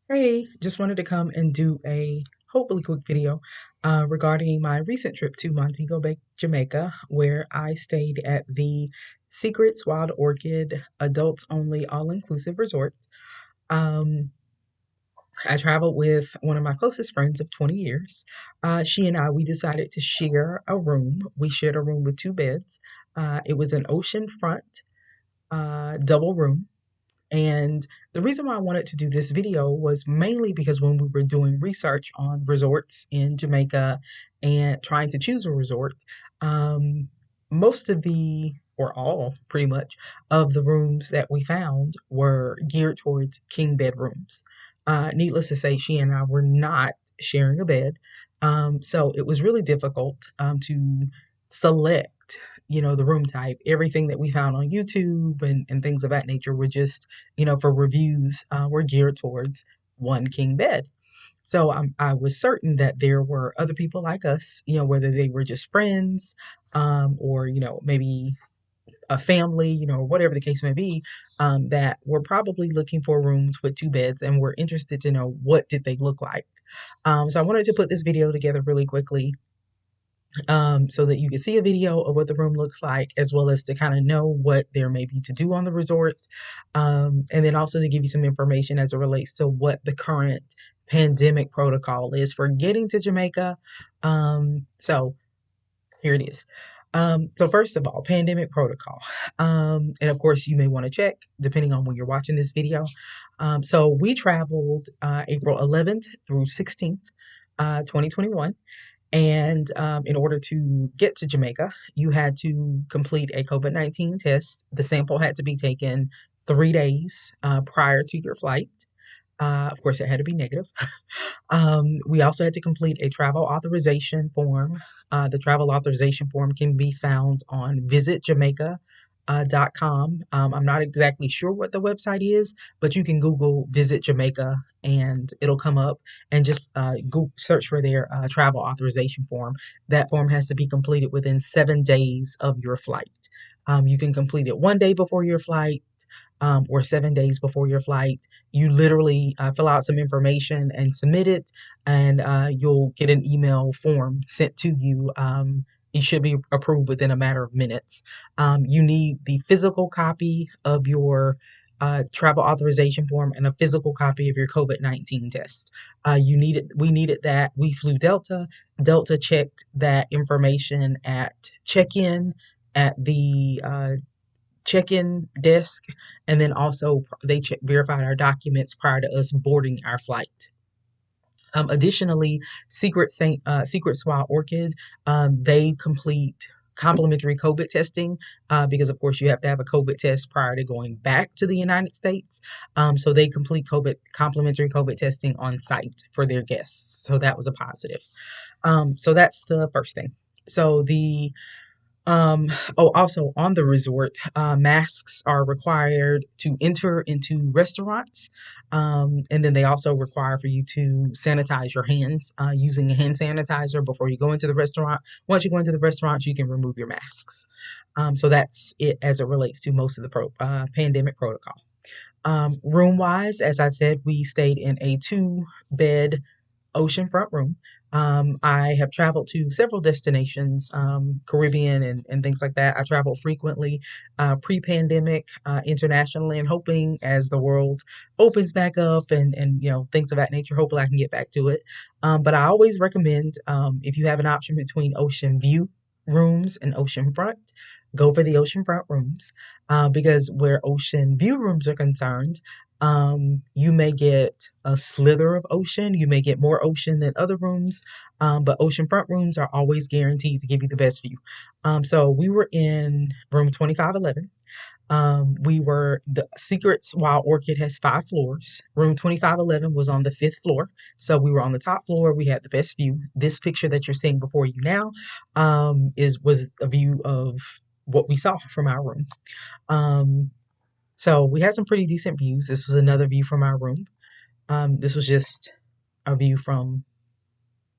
Hey, just wanted to come and do a hopefully quick video regarding my recent trip to Montego Bay, Jamaica, where I stayed at the Secrets Wild Orchid Adults Only All-Inclusive Resort. Um, I traveled with one of my closest friends of 20 years. She and we decided to share a room. We shared a room with two beds. It was an oceanfront double room. And the reason why I wanted to do this video was mainly because when we were doing research on resorts in Jamaica and trying to choose a resort, um, most of or all pretty much, of the rooms that we found were geared towards king bedrooms. Needless to say, she and I were not sharing a bed. So it was really difficult to select the room type. Everything that we found on YouTube and things of that nature were just, for reviews, were geared towards one king bed. So I was certain that there were other people like us, whether they were just friends, or, maybe a family, whatever the case may be, that were probably looking for rooms with two beds and were interested to know what did they look like. So I wanted to put this video together really quickly so that you can see a video of what the room looks like, as well as to kind of know what there may be to do on the resort. And then also to give you some information as it relates to what the current pandemic protocol is for getting to Jamaica. So here it is. So first of all, pandemic protocol. And of course, you may want to check depending on when you're watching this video. So we traveled April 11th through 16th, 2021. And in order to get to Jamaica, you had to complete a COVID-19 test. The sample had to be taken 3 days prior to your flight. Of course, it had to be negative. We also had to complete a travel authorization form. The travel authorization form can be found on visitjamaica.com. I'm not exactly sure what the website is, but you can Google Visit Jamaica and it'll come up, and just go search for their travel authorization form. That form has to be completed within 7 days of your flight. You can complete it one day before your flight, or 7 days before your flight. You literally fill out some information and submit it, and you'll get an email form sent to you. It should be approved within a matter of minutes. You need the physical copy of your travel authorization form and a physical copy of your COVID-19 test. We needed that. We flew Delta. Delta checked that information at check-in at the check-in desk, and then also they verified our documents prior to us boarding our flight. Additionally, Secret Swile Orchid, they complete complimentary COVID testing, because of course you have to have a COVID test prior to going back to the United States. So they complete complimentary COVID testing on site for their guests. So that was a positive. So that's the first thing. So also on the resort, masks are required to enter into restaurants. And then they also require for you to sanitize your hands using a hand sanitizer before you go into the restaurant. Once you go into the restaurant, you can remove your masks. So that's it as it relates to most of the pandemic protocol. Room wise, as I said, we stayed in a two-bed oceanfront room. I have traveled to several destinations, Caribbean and things like that. I travel frequently, pre-pandemic, internationally, and hoping as the world opens back up and things of that nature, hopefully I can get back to it. But I always recommend, if you have an option between ocean view rooms and oceanfront, go for the oceanfront rooms, because where ocean view rooms are concerned, you may get a slither of ocean. You may get more ocean than other rooms, but oceanfront rooms are always guaranteed to give you the best view. So we were in room 2511. The Secrets Wild Orchid has 5 floors. Room 2511 was on the 5th floor. So we were on the top floor. We had the best view. This picture that you're seeing before you now was a view of what we saw from our room. So we had some pretty decent views. This was another view from our room. This was just a view from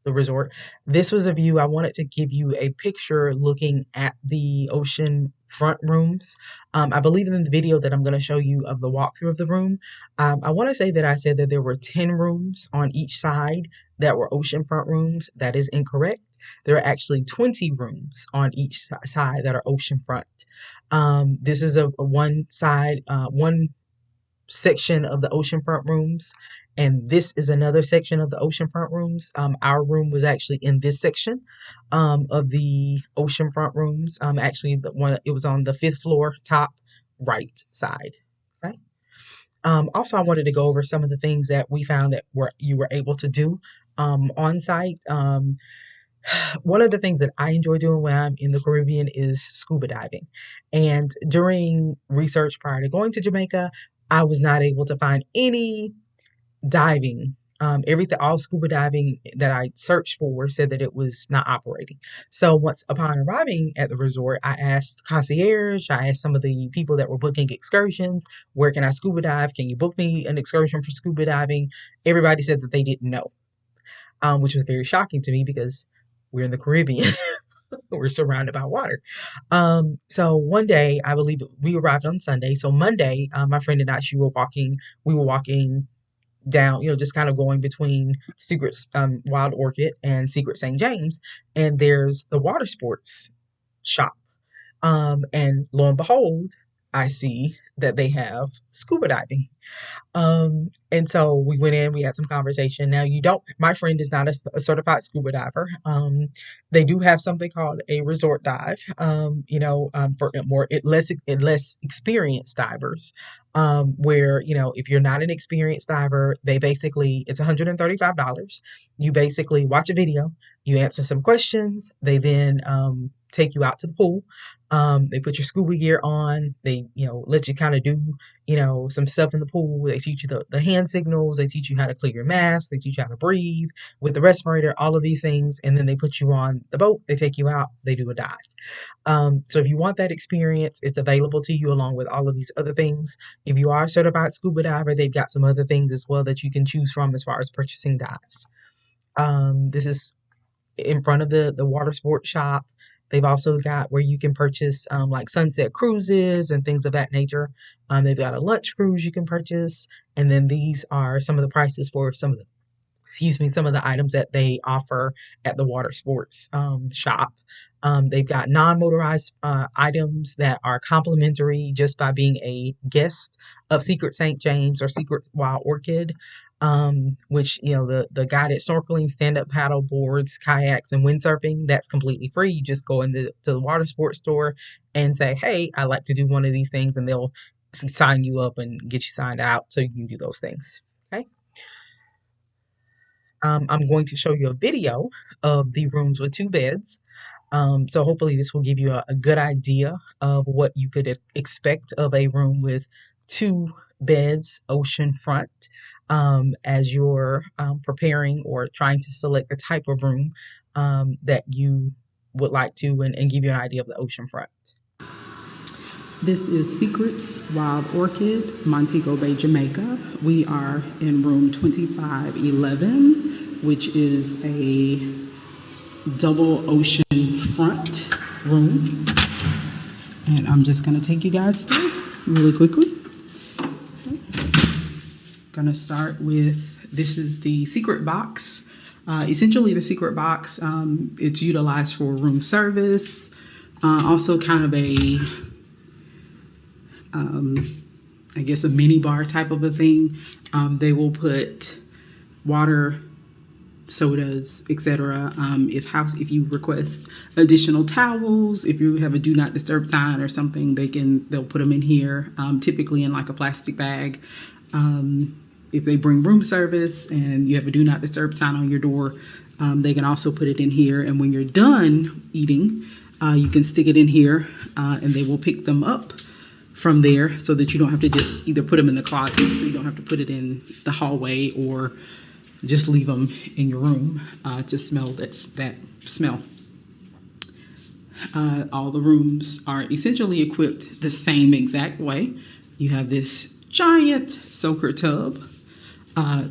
the resort. This was a view I wanted to give you a picture looking at the ocean front rooms. I believe in the video that I'm going to show you of the walkthrough of the room, I want to say that I said that there were 10 rooms on each side that were oceanfront rooms. That is incorrect. There are actually 20 rooms on each side that are oceanfront. This is a one side, one section of the oceanfront rooms, and this is another section of the oceanfront rooms. Our room was actually in this section of the oceanfront rooms. Actually, the one it was on the fifth floor, top right side. Okay. Also, I wanted to go over some of the things that we found that you were able to do on site. One of the things that I enjoy doing when I'm in the Caribbean is scuba diving. And during research prior to going to Jamaica, I was not able to find any diving. Everything, all scuba diving that I searched for said that it was not operating. So once upon arriving at the resort, I asked concierge, I asked some of the people that were booking excursions, where can I scuba dive? Can you book me an excursion for scuba diving? Everybody said that they didn't know, which was very shocking to me because we're in the Caribbean. We're surrounded by water. So one day, I believe we arrived on Sunday. So Monday, my friend and I, we were walking down, just kind of going between Secret Wild Orchid and Secret St. James, and there's the water sports shop. And lo and behold, I see that they have scuba diving. And so we went in, we had some conversation. Now my friend is not a certified scuba diver. They do have something called a resort dive, for less experienced divers, where, if you're not an experienced diver, it's $135. You basically watch a video, you answer some questions, they then, take you out to the pool. They put your scuba gear on, they, let you kind of do, some stuff in the pool. They teach you the hand signals. They teach you how to clear your mask. They teach you how to breathe with the respirator, all of these things. And then they put you on the boat. They take you out. They do a dive. So if you want that experience, it's available to you along with all of these other things. If you are a certified scuba diver, they've got some other things as well that you can choose from as far as purchasing dives. This is in front of the water sports shop. They've also got where you can purchase like sunset cruises and things of that nature. They've got a lunch cruise you can purchase. And then these are some of the prices for some of the items that they offer at the water sports shop. They've got non-motorized items that are complimentary just by being a guest of Secret St. James or Secret Wild Orchid, which, the guided snorkeling, stand-up paddle boards, kayaks, and windsurfing, that's completely free. You just go into the water sports store and say, hey, I'd like to do one of these things, and they'll sign you up and get you signed out so you can do those things. Okay. I'm going to show you a video of the rooms with 2 beds. So hopefully this will give you a good idea of what you could expect of a room with 2 beds ocean front, as you're preparing or trying to select the type of room that you would like to, and give you an idea of the ocean front. This is Secrets Wild Orchid, Montego Bay, Jamaica. We are in room 2511, which is a double ocean front room. And I'm just going to take you guys through really quickly. Going to start with, this is the secret box. Essentially the secret box, it's utilized for room service, also kind of a I guess a mini bar type of a thing. They will put water, sodas, etc. If you request additional towels, if you have a do not disturb sign or something, they'll put them in here, typically in like a plastic bag. If they bring room service and you have a do not disturb sign on your door, they can also put it in here. And when you're done eating, you can stick it in here, and they will pick them up from there, so that you don't have to just either put them in the closet, so you don't have to put it in the hallway, or just leave them in your room to smell that smell. All the rooms are essentially equipped the same exact way. You have this giant soaker tub.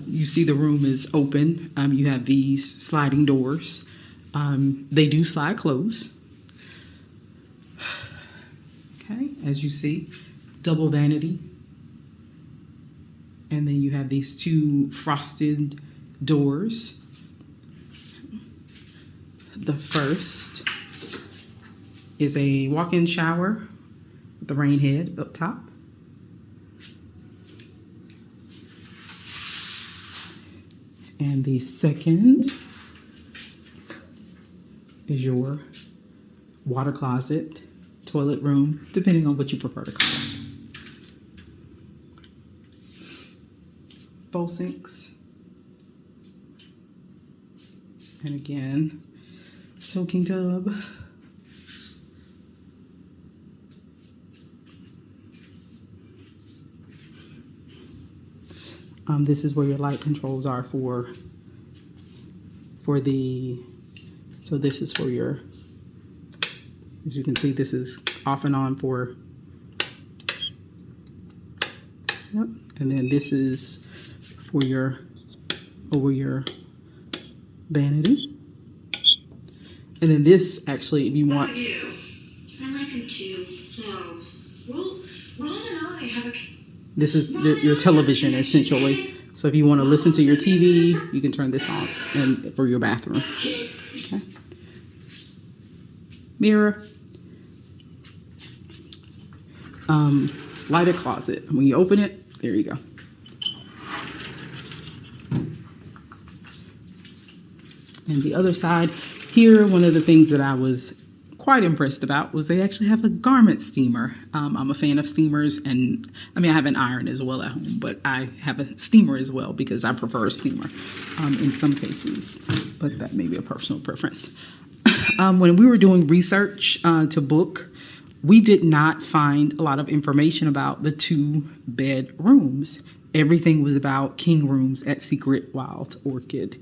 You see the room is open. You have these sliding doors. They do slide closed. Okay, as you see, double vanity. And then you have these two frosted doors. The first is a walk-in shower with the rain head up top. And the second is your water closet, toilet room, depending on what you prefer to call it. Bowl sinks. And again, soaking tub. This is where your light controls are for the, so this is for your, as you can see, this is off and on for, yep. And then this is for your, over your vanity. And then this, actually, if you want. I do. I like him too. Oh. Well, Ron and I have a... This is your television, essentially. So if you want to listen to your TV, you can turn this on and for your bathroom. Okay. Mirror. Lighted closet. When you open it, there you go. And the other side, here, one of the things that I was quite impressed about was they actually have a garment steamer. I'm a fan of steamers, and I mean, I have an iron as well at home, but I have a steamer as well because I prefer a steamer in some cases, but that may be a personal preference. When we were doing research to book, we did not find a lot of information about the 2-bed rooms. Everything was about king rooms at Secret Wild Orchid.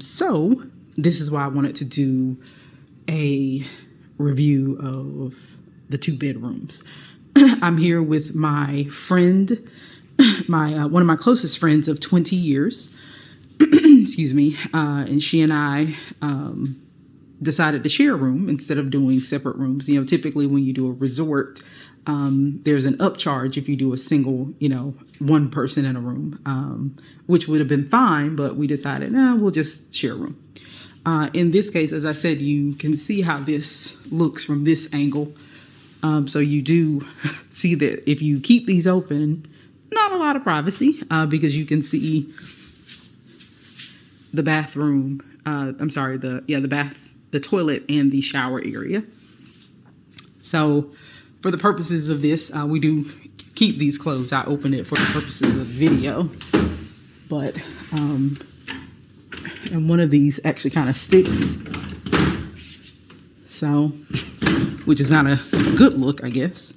So this is why I wanted to do a review of the 2-bedrooms. I'm here with my friend, one of my closest friends of 20 years, excuse me, and she and I decided to share a room instead of doing separate rooms. You know, typically when you do a resort, there's an upcharge if you do a single, you know, one person in a room, which would have been fine, but we decided, we'll just share a room. In this case, as I said, you can see how this looks from this angle. So you do see that if you keep these open, not a lot of privacy because you can see the bathroom. I'm sorry, the toilet and the shower area. So for the purposes of this, we do keep these closed. I opened it for the purposes of the video, but and one of these actually kind of sticks, so, which is not a good look, I guess,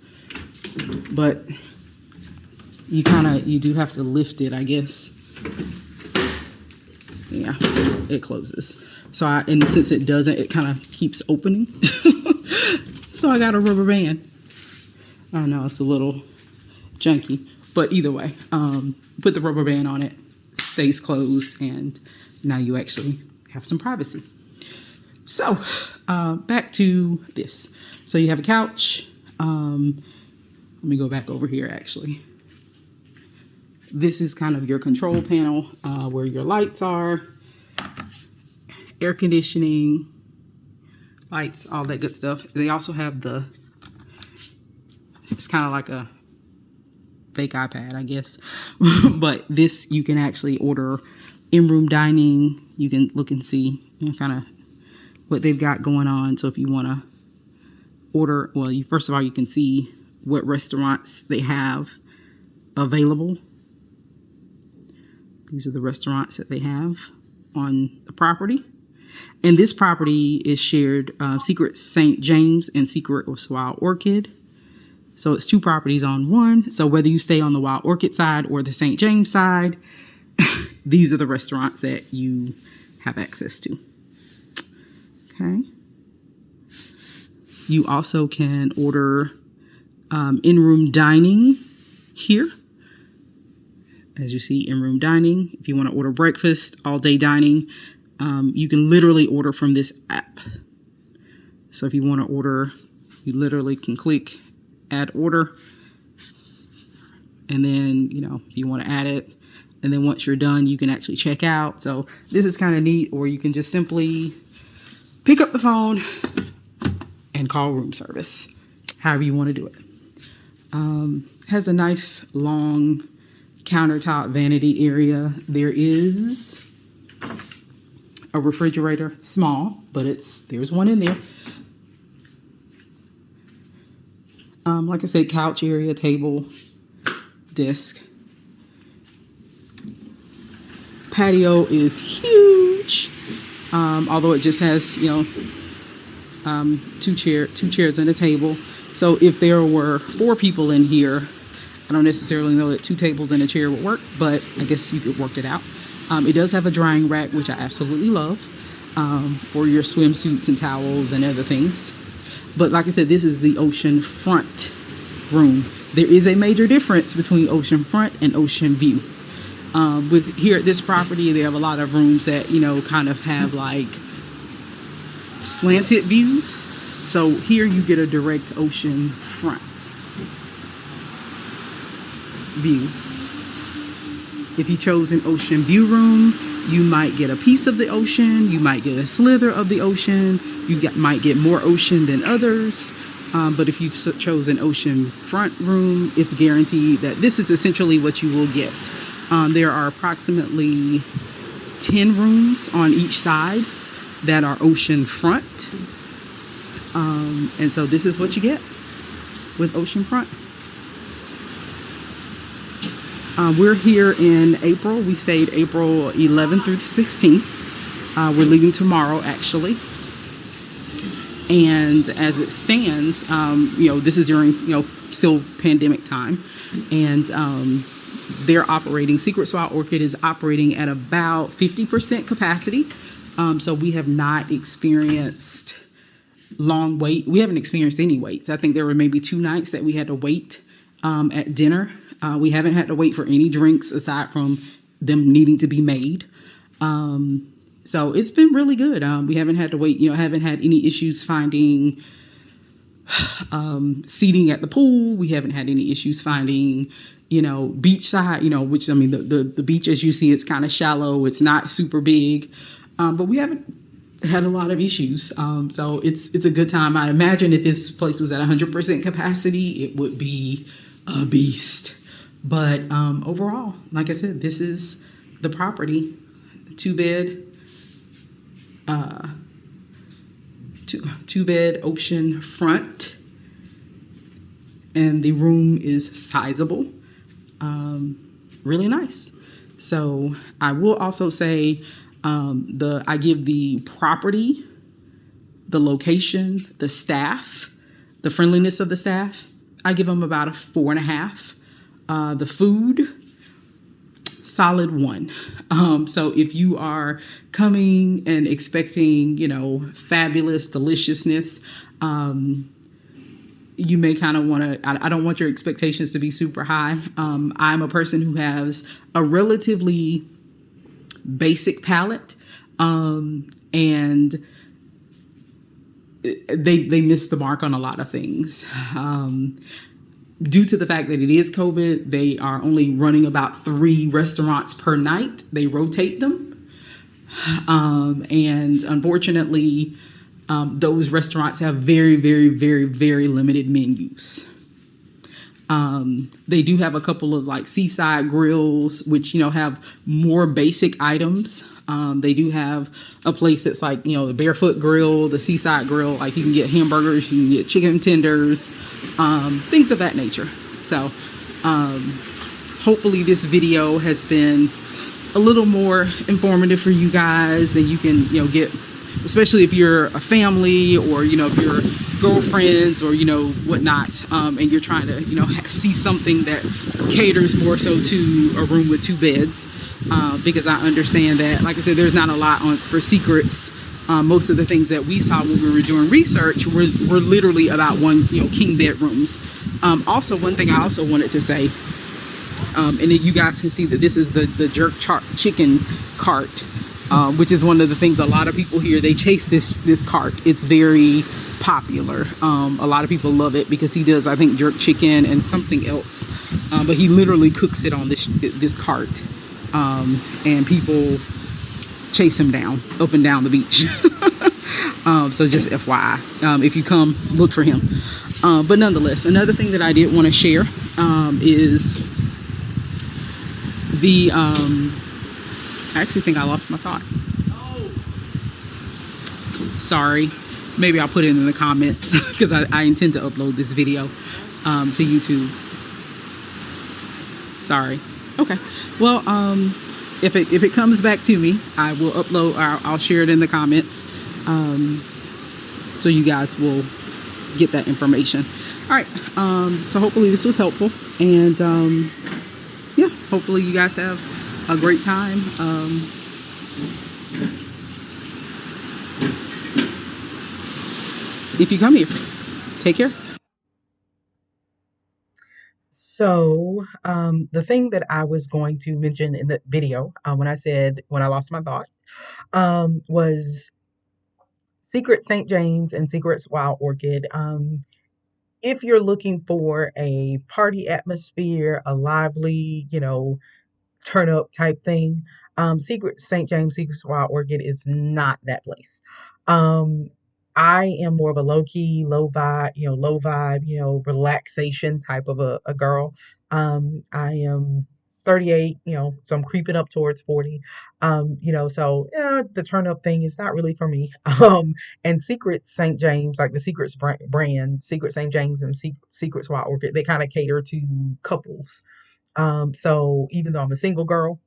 but you do have to lift it, I guess. Yeah, it closes. So and since it doesn't, it kind of keeps opening. So I got a rubber band. I know it's a little junky, but either way, put the rubber band on it, stays closed, and now you actually have some privacy. So back to this. So you have a couch. Let me go back over here actually. This is kind of your control panel where your lights are, air conditioning, lights, all that good stuff. They also have it's kind of like a fake iPad, I guess. But this, you can actually order in-room dining. You can look and see, you know, kind of what they've got going on. So if you want to order, well, first of all, you can see what restaurants they have available. These are the restaurants that they have on the property. And this property is shared Secret St. James and Secret Wild Orchid. So it's 2 properties on one. So whether you stay on the Wild Orchid side or the St. James side, these are the restaurants that you have access to. Okay. You also can order in-room dining here. As you see, in-room dining. If you want to order breakfast, all-day dining, you can literally order from this app. So if you want to order, you literally can click add order. And then, you know, if you want to add it, and then once you're done, you can actually check out. So this is kind of neat. Or you can just simply pick up the phone and call room service, however you want to do it. Has a nice long countertop vanity area. There is a refrigerator, small, but there's one in there. Like I said, couch area, table, desk. Patio is huge, although it just has, you know, two chairs and a table. So if there were 4 people in here, I don't necessarily know that 2 tables and a chair would work, but I guess you could work it out. It does have a drying rack, which I absolutely love, for your swimsuits and towels and other things. But like I said, this is the ocean front room. There is a major difference between ocean front and ocean view. With here at this property, they have a lot of rooms that, you know, kind of have like slanted views. So here you get a direct ocean front view. If you chose an ocean view room, you might get a piece of the ocean, you might get a slither of the ocean, might get more ocean than others. But if you chose an ocean front room, it's guaranteed that this is essentially what you will get. There are approximately 10 rooms on each side that are ocean front. And so this is what you get with ocean front. We're here in April. We stayed April 11th through the 16th. We're leaving tomorrow, actually. And as it stands, you know, this is during, you know, still pandemic time. And they're operating, Secrets Wild Orchid is operating at about 50% capacity. So we have not experienced long wait. We haven't experienced any waits. I think there were maybe 2 nights that we had to wait at dinner. We haven't had to wait for any drinks aside from them needing to be made. So it's been really good. We haven't had to wait, you know, haven't had any issues finding seating at the pool. We haven't had any issues finding, you know, beachside, you know, which, I mean, the beach, as you see, it's kind of shallow. It's not super big, but we haven't had a lot of issues. So it's a good time. I imagine if this place was at 100% capacity, it would be a beast. But overall, like I said, this is the property, 2-bed, 2-bed ocean front, and the room is sizable, really nice. So I will also say I give the property, the location, the staff, the friendliness of the staff, I give them about a 4.5. The food, solid 1. So if you are coming and expecting, you know, fabulous deliciousness, you may kind of want to, I don't want your expectations to be super high. I'm a person who has a relatively basic palate, and they miss the mark on a lot of things. Due to the fact that it is COVID, they are only running about 3 restaurants per night. They rotate them. And unfortunately, those restaurants have very, very, very, very limited menus. They do have a couple of like seaside grills, which, you know, have more basic items. They do have a place that's like, you know, the Barefoot Grill, the Seaside Grill. Like you can get hamburgers, you can get chicken tenders, things of that nature. So hopefully this video has been a little more informative for you guys, and you can, you know, get, especially if you're a family or, you know, if you're girlfriends or, you know, whatnot, and you're trying to, you know, see something that caters more so to a room with 2 beds. Because I understand that, like I said, there's not a lot for Secrets. Most of the things that we saw when we were doing research were literally about 1, you know, king bedrooms. Also, one thing I also wanted to say, and then you guys can see that this is the jerk chicken cart, which is one of the things a lot of people here, they chase this cart. It's very popular. A lot of people love it because he does, I think, jerk chicken and something else. But he literally cooks it on this cart. And people chase him down, up and down the beach. So just FYI, if you come, look for him. But nonetheless, another thing that I did want to share is the, I actually think I lost my thought. Sorry. Maybe I'll put it in the comments because I intend to upload this video to YouTube. Sorry. Okay. Well, if it comes back to me, I will upload. I'll share it in the comments, so you guys will get that information. All right. So hopefully this was helpful, and yeah, hopefully you guys have a great time. If you come here, take care. So, the thing that I was going to mention in the video, when I lost my thought, was Secret St. James and Secret's Wild Orchid. If you're looking for a party atmosphere, a lively, turn up type thing, Secret St. James, Secret's Wild Orchid is not that place. Um, I am more of a low key, low vibe, relaxation type of a girl. I am 38, so I'm creeping up towards 40. So yeah, the turn up thing is not really for me. And Secret St. James, like the Secrets brand, Secret St. James and Secrets Wild Orchid, they kind of cater to couples. So even though I'm a single girl,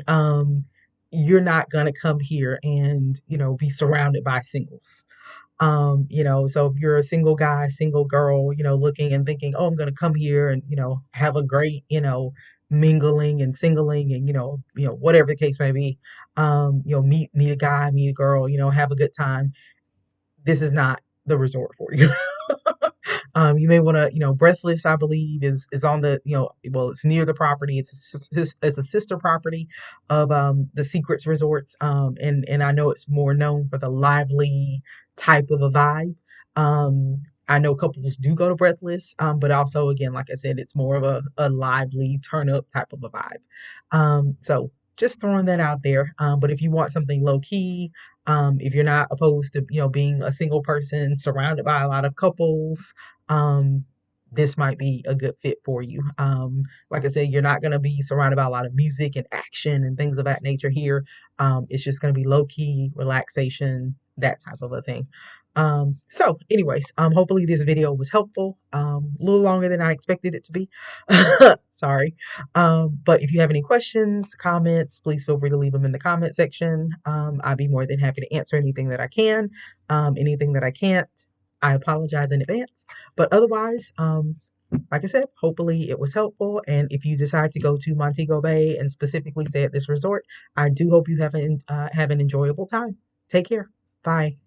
um, you're not gonna come here and, be surrounded by singles. So if you're a single guy, single girl, looking and thinking, oh, I'm gonna come here and, have a great, mingling and singling and, whatever the case may be, meet a guy, meet a girl, have a good time. This is not the resort for you. You may want to, Breathless, I believe, is on the, well, it's near the property. It's a sister property of the Secrets Resorts, and I know it's more known for the lively type of a vibe. I know couples do go to Breathless, but also, again, like I said, it's more of a lively turn up type of a vibe. So just throwing that out there. But if you want something low key, if you're not opposed to, being a single person surrounded by a lot of couples, um, this might be a good fit for you. Like I said, you're not going to be surrounded by a lot of music and action and things of that nature here. It's just going to be low key, relaxation, that type of a thing. So anyways, hopefully this video was helpful. A little longer than I expected it to be. Sorry. But if you have any questions, comments, please feel free to leave them in the comment section. I'd be more than happy to answer anything that I can. Anything that I can't, I apologize in advance. But otherwise, like I said, hopefully it was helpful. And if you decide to go to Montego Bay and specifically stay at this resort, I do hope you have an enjoyable time. Take care. Bye.